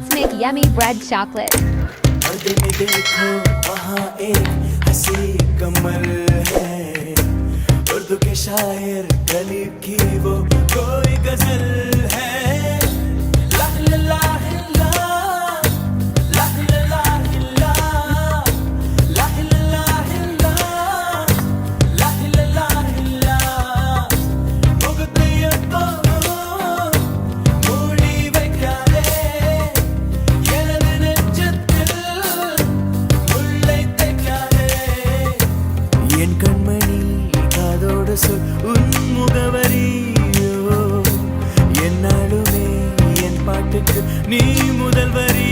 Let's make yummy bread chocolate. देखो वहाँ एक हंसी कमर है, उर्दू के शायर गरीब की वो कोई गजल है। लाह लाह लाह, लाह लाह लाह, लाह लाह लाह, लाह लाह लाह। मुगतियतो மூடி வைக்காதே எனது நெஞ்சத்தில் முல்லை தைக்காதே। என் கண்மணி காதோடு சொல் உன் முகவரியோ, என்னாலுமே என் பாட்டுக்கு நீ முதல் வரி.